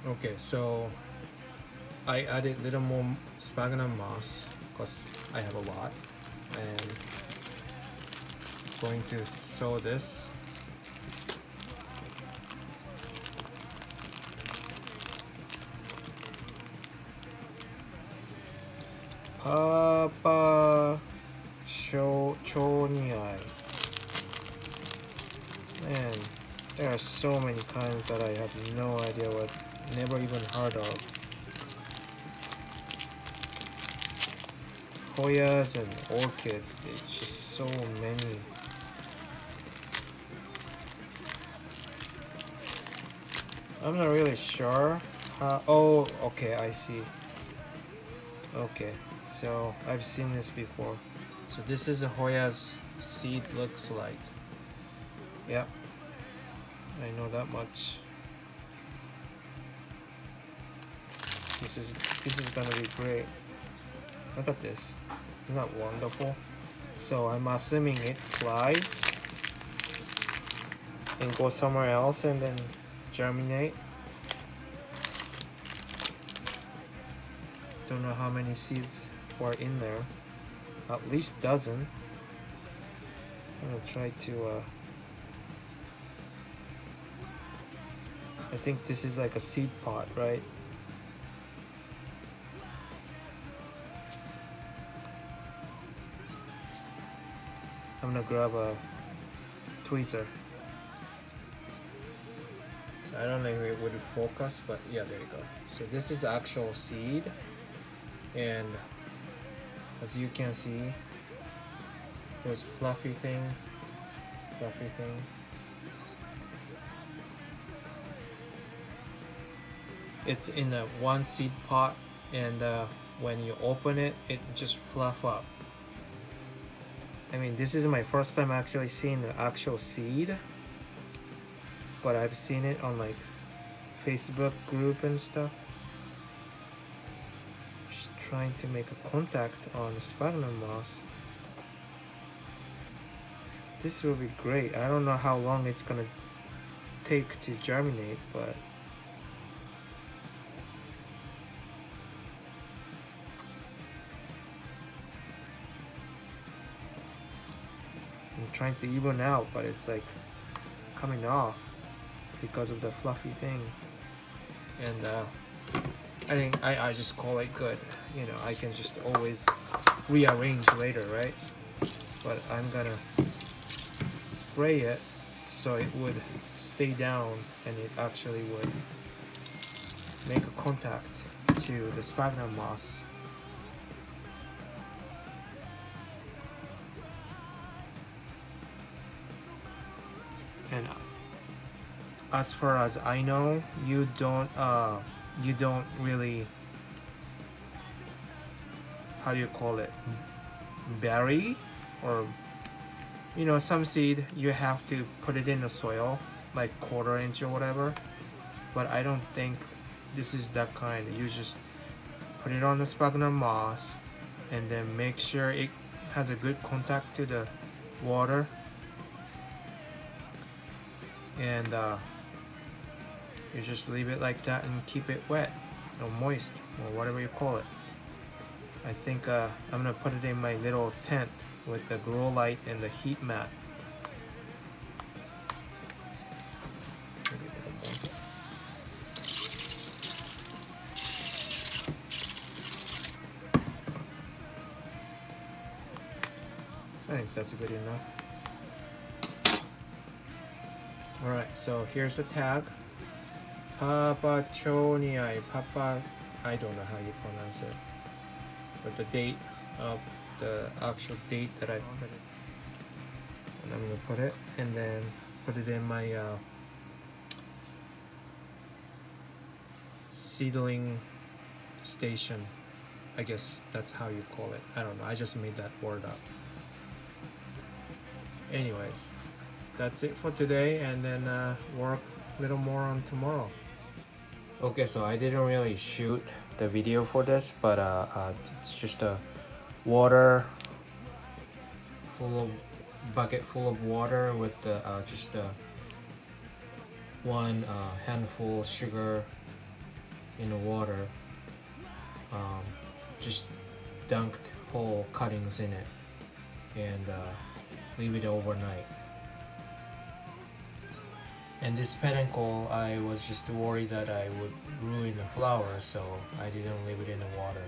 Okay, so I added little more sphagnum moss because I have a lot, and going to sow this. Papaschonii. Man, there are so many kinds that I have no idea what, never even heard of. Hoyas and orchids, there's just so many. I'm not really sure how. Oh, okay, I see. Okay, so I've seen this before. So this is a Hoya's seed looks like. Yep, I know that much. This is gonna be great. Look at this. Isn't that wonderful? So I'm assuming it flies and go somewhere else and then germinate. Don't know how many seeds were in there. At least dozen. I'm gonna try to I think this is like a seed pot, right? I'm gonna grab a tweezer. So I don't think it would focus, but yeah, there you go. So this is actual seed, and as you can see, there's fluffy thing. It's in a one seed pot, and when you open it, it just fluff up. I mean, this is my first time actually seeing the actual seed, but I've seen it on like Facebook group and stuff. Just trying to make a contact on the sphagnum moss. This will be great. I don't know how long it's gonna take to germinate, but I'm trying to even out, but it's like coming off because of the fluffy thing. And I think I just call it good. You know, I can just always rearrange later, right? But I'm gonna spray it so it would stay down and it actually would make a contact to the sphagnum moss. And as far as I know, you don't really, how do you call it, bury, or you know, some seed you have to put it in the soil like 1/4 inch or whatever, but I don't think this is that kind. You just put it on the sphagnum moss and then make sure it has a good contact to the water, and you just leave it like that and keep it wet or moist or whatever you call it. I think I'm gonna put it in my little tent with the grow light and the heat mat. I think that's good enough. Alright, so here's the tag. Papaschonii. I don't know how you pronounce it. But the date of the actual date that I put it. And I'm gonna put it and then put it in my seedling station. I guess that's how you call it. I don't know. I just made that word up. Anyways, that's it for today, and then work a little more on tomorrow. Okay, so I didn't really shoot the video for this, but it's just a water full of bucket full of water with just one handful sugar in the water, just dunked whole cuttings in it and leave it overnight. And this peduncle, I was just worried that I would ruin the flower, so I didn't leave it in the water.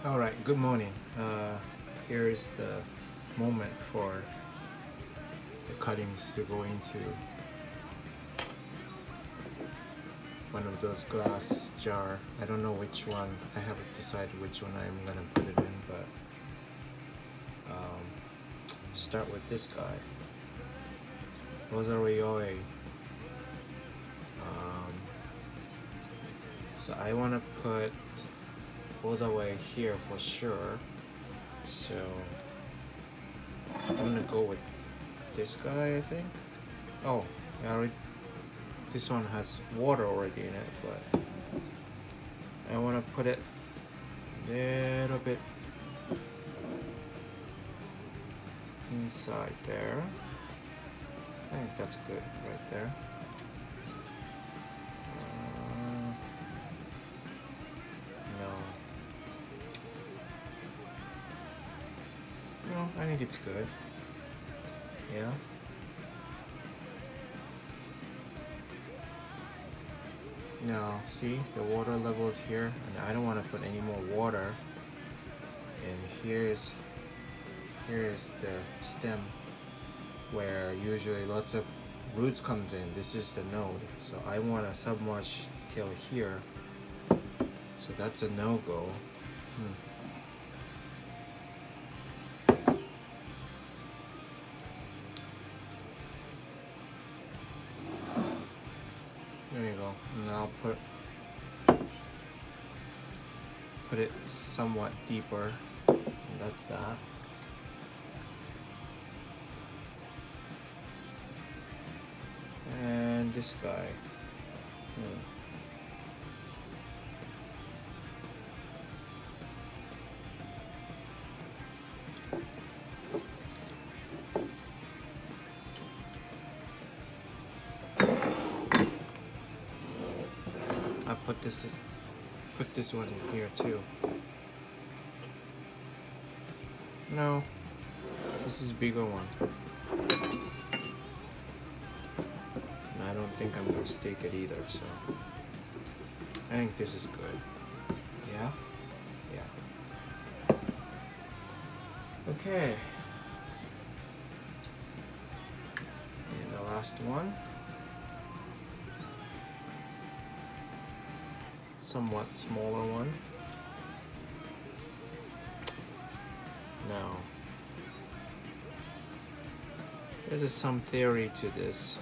Alright, good morning. Here is the moment for the cuttings to go into one of those glass jar. I don't know which one. I haven't decided which one I'm gonna put it in, but start with this guy. Hoya. So I want to put all the way here for sure. So I'm gonna go with this guy, I think. Oh, this one has water already in it, but I want to put it a little bit inside there. I think that's good right there. No, I think it's good. Yeah. Now, see the water levels here, and I don't want to put any more water. And here's the stem where usually lots of roots comes in. This is the node, so I want to submerge till here. So that's a no-go. There you go. And I'll put it somewhat deeper. And that's that. And this guy. I put this one in here too. No, this is a bigger one. And I don't think I'm gonna stake it either, so I think this is good. Yeah? Yeah. Okay. And the last one. Somewhat smaller one. Now, there's some theory to this.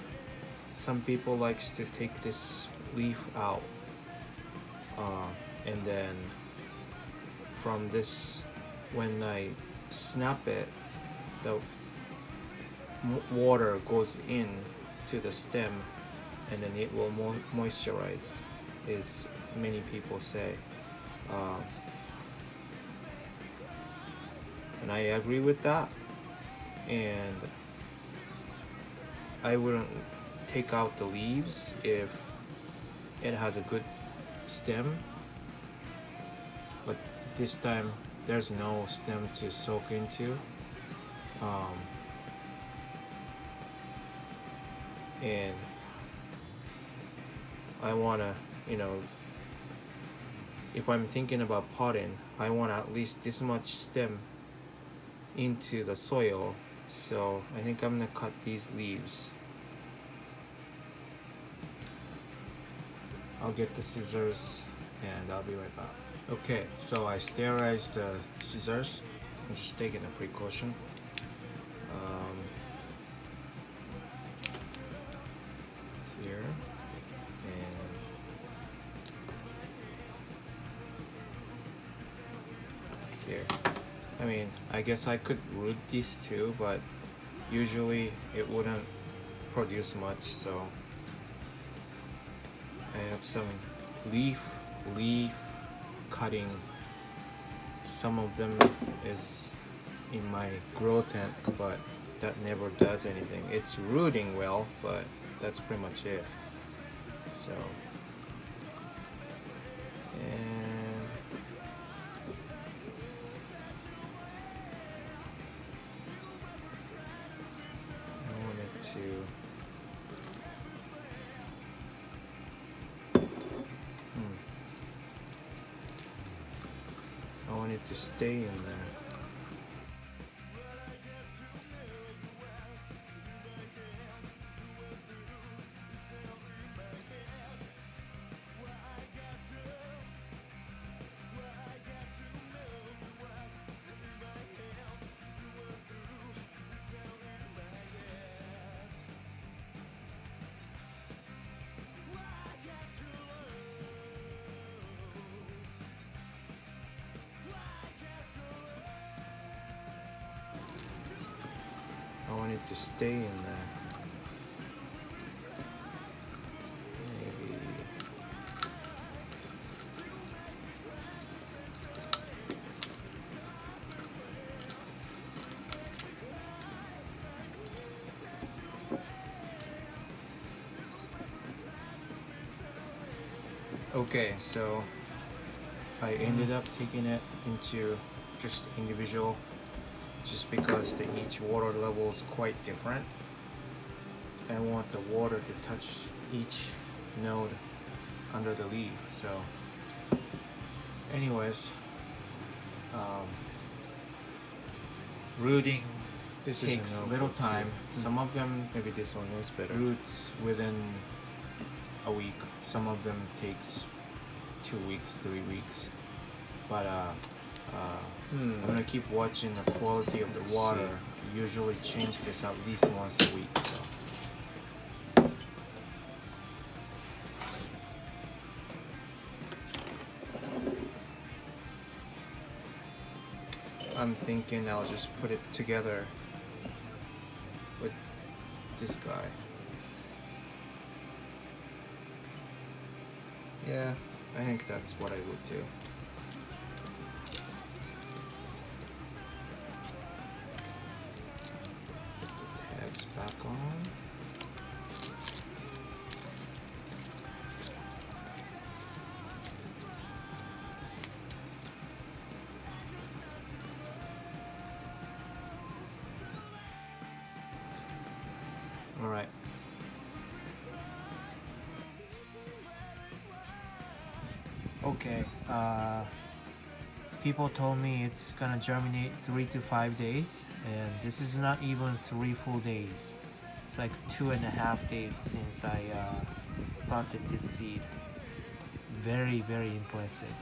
Some people likes to take this leaf out, and then from this, when I snap it, the water goes in to the stem, and then it will moisturize, is many people say. And I agree with that, and I wouldn't take out the leaves if it has a good stem, but this time there's no stem to soak into, and I wanna, if I'm thinking about potting, I want at least this much stem into the soil, so I think I'm gonna cut these leaves. I'll get the scissors and I'll be right back. Okay, so I sterilized the scissors. I'm just taking a precaution. Here and here. I mean, I guess I could root these too, but usually it wouldn't produce much, so I have some leaf cutting. Some of them is in my grow tent, but that never does anything. It's rooting well, but that's pretty much it. So, and I want it to I want it to stay in there. I want it to stay in there. Maybe. Okay, so I ended up taking it into just individual, just because each water level is quite different. I want the water to touch each node under the leaf. So anyways, Rooting this takes is a a little notebook time. too. Some of them, maybe this one is better, roots within a week. Some of them takes 2 weeks, 3 weeks. But I'm gonna keep watching the quality of the water. Usually change this at least once a week. So I'm thinking I'll just put it together with this guy. Yeah, I think that's what I would do. Put the tags back on. All right. Okay, people told me it's gonna germinate 3 to 5 days, and this is not even 3 full days. It's like 2.5 days since I planted this seed. Very, very impressive.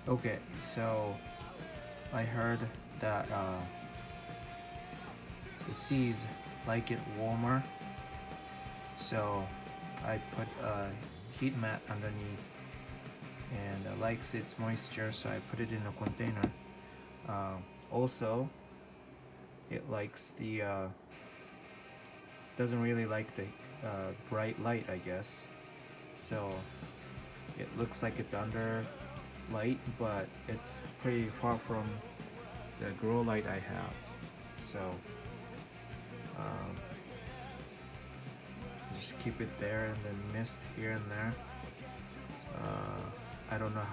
Okay, so I heard that the seeds like it warmer, so I put a heat mat underneath, and likes its moisture, so I put it in a container. Also, it likes the doesn't really like the bright light, I guess. So it looks like it's under light, but it's pretty far from the grow light I have. So just keep it there, and then mist here and there. I don't know